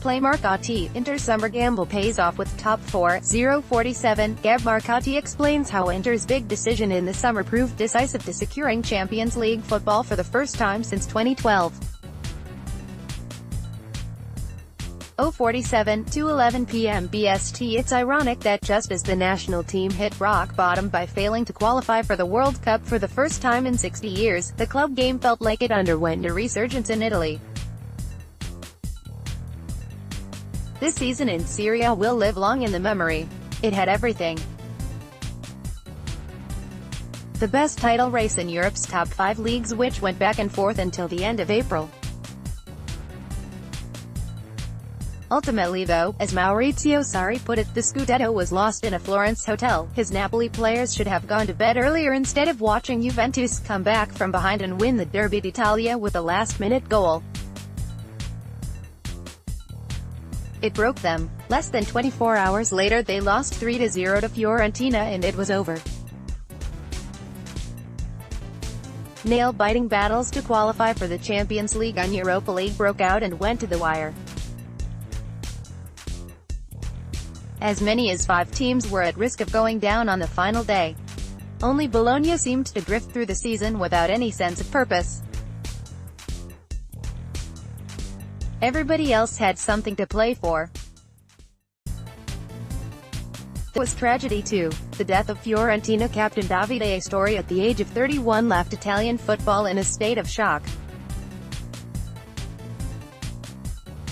playMarcotti, Inter summer gamble pays off with top 4, 047. Gab Marcotti explains how Inter's big decision in the summer proved decisive to securing Champions League football for the first time since 2012. 047, 2:11 p.m. BST. It's ironic that just as the national team hit rock bottom by failing to qualify for the World Cup for the first time in 60 years, the club game felt like it underwent a resurgence in Italy. This season in Serie A will live long in the memory. It had everything. The best title race in Europe's top 5 leagues, which went back and forth until the end of April. Ultimately though, as Maurizio Sarri put it, the Scudetto was lost in a Florence hotel. His Napoli players should have gone to bed earlier instead of watching Juventus come back from behind and win the Derby d'Italia with a last-minute goal. It broke them. Less than 24 hours later they lost 3-0 to Fiorentina and it was over. Nail-biting battles to qualify for the Champions League and Europa League broke out and went to the wire. As many as 5 teams were at risk of going down on the final day. Only Bologna seemed to drift through the season without any sense of purpose. Everybody else had something to play for. There was tragedy too. The death of Fiorentina captain Davide Astori at the age of 31 left Italian football in a state of shock.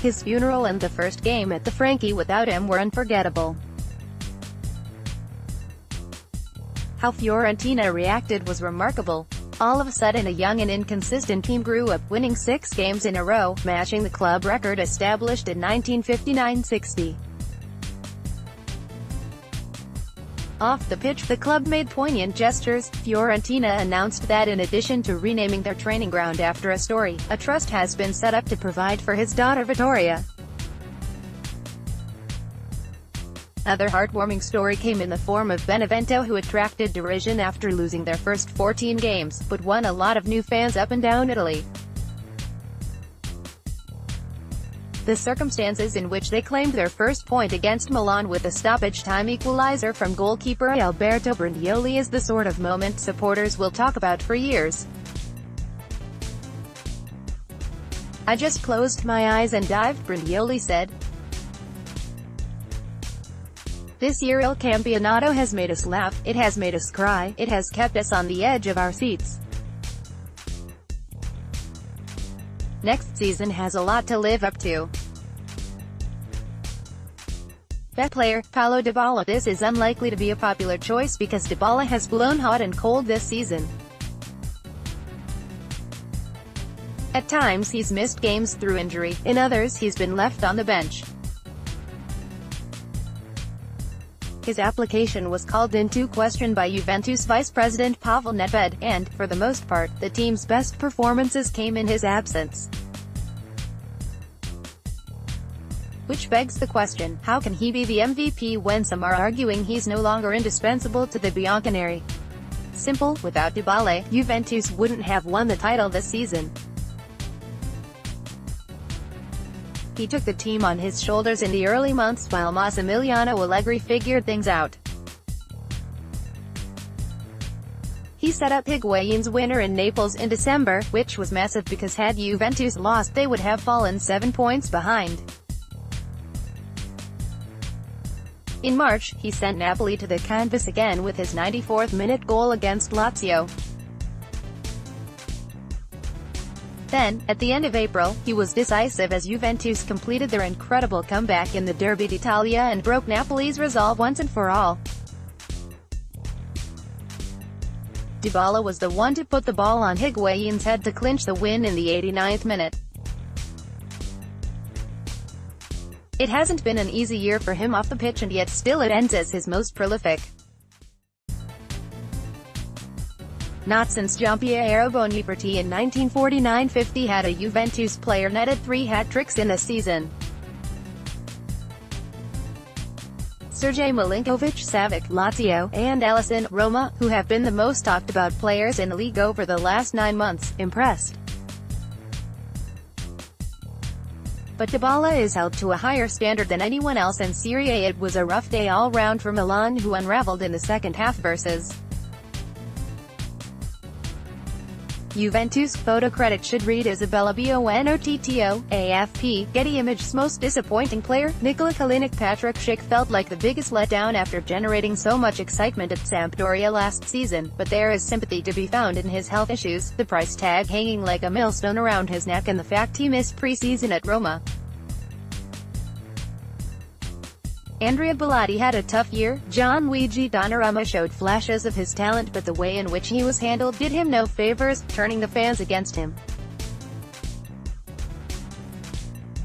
His funeral and the first game at the Franchi without him were unforgettable. How Fiorentina reacted was remarkable. All of a sudden a young and inconsistent team grew up, winning 6 games in a row, matching the club record established in 1959-60. Off the pitch, the club made poignant gestures. Fiorentina announced that in addition to renaming their training ground after Astori, a trust has been set up to provide for his daughter Vittoria. Another heartwarming story came in the form of Benevento, who attracted derision after losing their first 14 games, but won a lot of new fans up and down Italy. The circumstances in which they claimed their first point against Milan with a stoppage-time equalizer from goalkeeper Alberto Brindoli is the sort of moment supporters will talk about for years. "I just closed my eyes and dived," Brindoli said. "This year Il Campionato has made us laugh, it has made us cry, it has kept us on the edge of our seats. Next season has a lot to live up to." Bet player, Paulo Dybala. This is unlikely to be a popular choice because Dybala has blown hot and cold this season. At times he's missed games through injury, in others he's been left on the bench. His application was called into question by Juventus vice president Pavel Nedved, and, for the most part, the team's best performances came in his absence. Which begs the question, how can he be the MVP when some are arguing he's no longer indispensable to the Bianconeri? Simple, without Dybala, Juventus wouldn't have won the title this season. He took the team on his shoulders in the early months while Massimiliano Allegri figured things out. He set up Higuain's winner in Naples in December, which was massive because had Juventus lost they would have fallen 7 points behind. In March, he sent Napoli to the canvas again with his 94th minute goal against Lazio. Then, at the end of April, he was decisive as Juventus completed their incredible comeback in the Derby d'Italia and broke Napoli's resolve once and for all. Dybala was the one to put the ball on Higuain's head to clinch the win in the 89th minute. It hasn't been an easy year for him off the pitch, and yet still it ends as his most prolific. Not since Giampiero Boniperti in 1949-50 had a Juventus player netted 3 hat-tricks in a season. Sergej Milinkovic-Savic, Lazio, and Alisson, Roma, who have been the most talked-about players in the league over the last 9 months, impressed. but Dybala is held to a higher standard than anyone else in Serie A. It was a rough day all round for Milan, who unraveled in the second half versus Juventus. Photo credit should read Isabella Bonotto, AFP. Getty Images. Most disappointing player, Nikola Kalinic. Patrick Schick felt like the biggest letdown after generating so much excitement at Sampdoria last season, but there is sympathy to be found in his health issues, the price tag hanging like a millstone around his neck, and the fact he missed pre-season at Roma. Andrea Bellotti had a tough year. Gianluigi Donnarumma showed flashes of his talent, but the way in which he was handled did him no favors, turning the fans against him.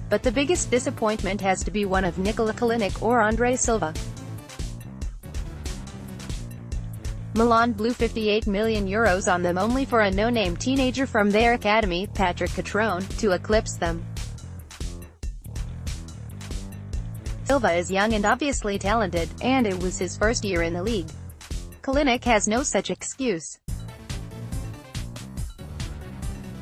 But the biggest disappointment has to be one of Nikola Kalinic or Andre Silva. Milan blew €58 million on them only for a no-name teenager from their academy, Patrick Cutrone, to eclipse them. Silva is young and obviously talented, and it was his first year in the league. Kalinic has no such excuse.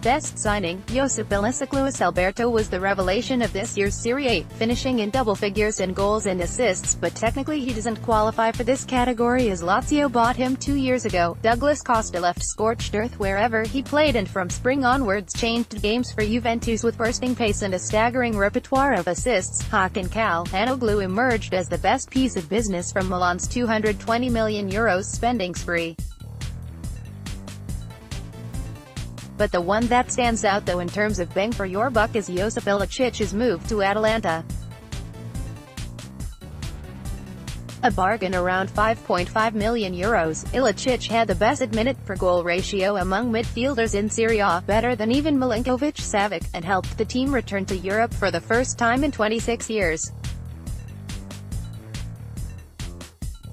Best signing, Josip Ilicic. Luis Alberto was the revelation of this year's Serie A, finishing in double figures in goals and assists, but technically he doesn't qualify for this category as Lazio bought him 2 years ago. Douglas Costa left scorched earth wherever he played, and from spring onwards changed games for Juventus with bursting pace and a staggering repertoire of assists. Hakan Calhanoglu emerged as the best piece of business from Milan's €220 million spending spree. But the one that stands out though in terms of bang for your buck is Josip Ilicic's move to Atalanta. A bargain around €5.5 million. Ilicic had the best minute-per-goal ratio among midfielders in Serie A, better than even Milinkovic-Savic, and helped the team return to Europe for the first time in 26 years.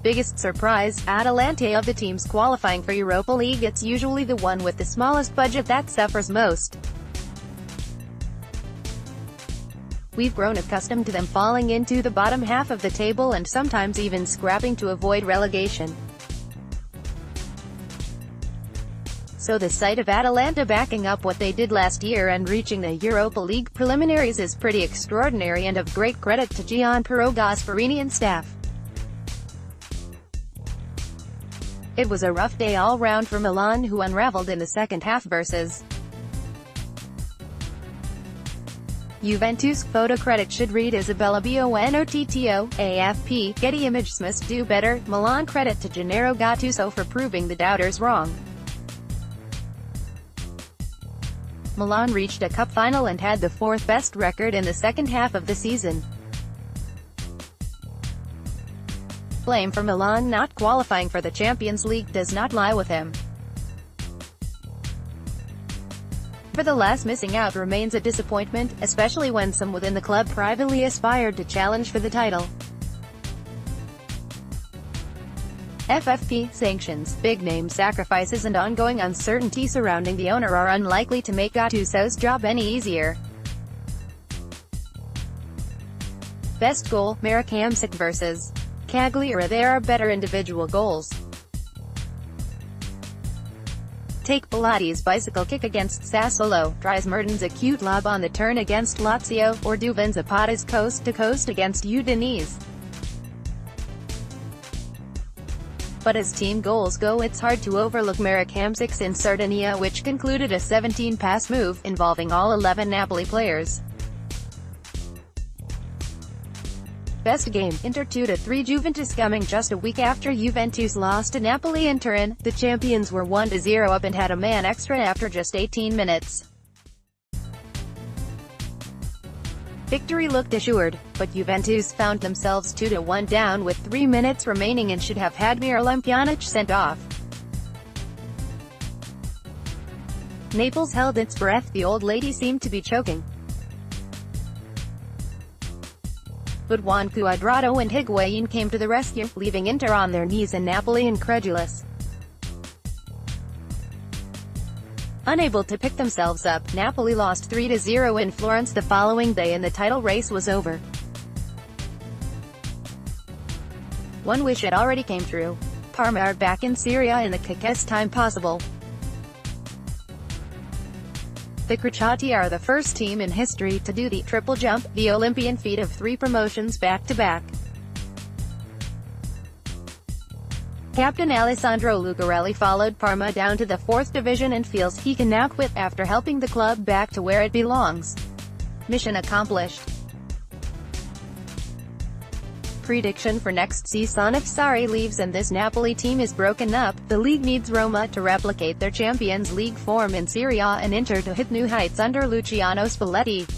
Biggest surprise, Atalanta. Of the teams qualifying for Europa League, it's usually the one with the smallest budget that suffers most. We've grown accustomed to them falling into the bottom half of the table and sometimes even scrapping to avoid relegation. So the sight of Atalanta backing up what they did last year and reaching the Europa League preliminaries is pretty extraordinary and of great credit to Gianpiero Gasperini and staff. It was a rough day all round for Milan, who unraveled in the second half versus Juventus. Photo credit should read Isabella Bonotto, AFP. Getty Images. Must do better, Milan. Credit to Gennaro Gattuso for proving the doubters wrong. Milan reached a cup final and had the fourth best record in the second half of the season. Blame for Milan not qualifying for the Champions League does not lie with him. Nevertheless, missing out remains a disappointment, especially when some within the club privately aspired to challenge for the title. FFP, sanctions, big-name sacrifices and ongoing uncertainty surrounding the owner are unlikely to make Gattuso's job any easier. Best goal, Marek Hamsik versus Cagliari. There are better individual goals. Take Bellotti's bicycle kick against Sassuolo, Dries Mertens' acute lob on the turn against Lazio, or Duvin Zapata's coast-to-coast against Udinese. But as team goals go, it's hard to overlook Marek Hamsik's in Sardinia, which concluded a 17-pass move, involving all 11 Napoli players. Best game, Inter 2-3 Juventus. Coming just a week after Juventus lost to Napoli in Turin, the champions were 1-0 up and had a man extra after just 18 minutes. Victory looked assured, but Juventus found themselves 2-1 down with 3 minutes remaining and should have had Miralem Pjanic sent off. Naples held its breath. The old lady seemed to be choking. But Juan Cuadrado and Higuain came to the rescue, leaving Inter on their knees and Napoli incredulous. Unable to pick themselves up, Napoli lost 3-0 in Florence the following day and the title race was over. One wish had already came true. Parma are back in Serie A in the quickest time possible. The Crociati are the first team in history to do the triple jump, the Olympian feat of 3 promotions back-to-back. Captain Alessandro Lucarelli followed Parma down to the 4th division and feels he can now quit after helping the club back to where it belongs. Mission accomplished. Prediction for next season: if Sarri leaves and this Napoli team is broken up, the league needs Roma to replicate their Champions League form in Serie A and Inter to hit new heights under Luciano Spalletti.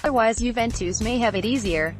Otherwise Juventus may have it easier.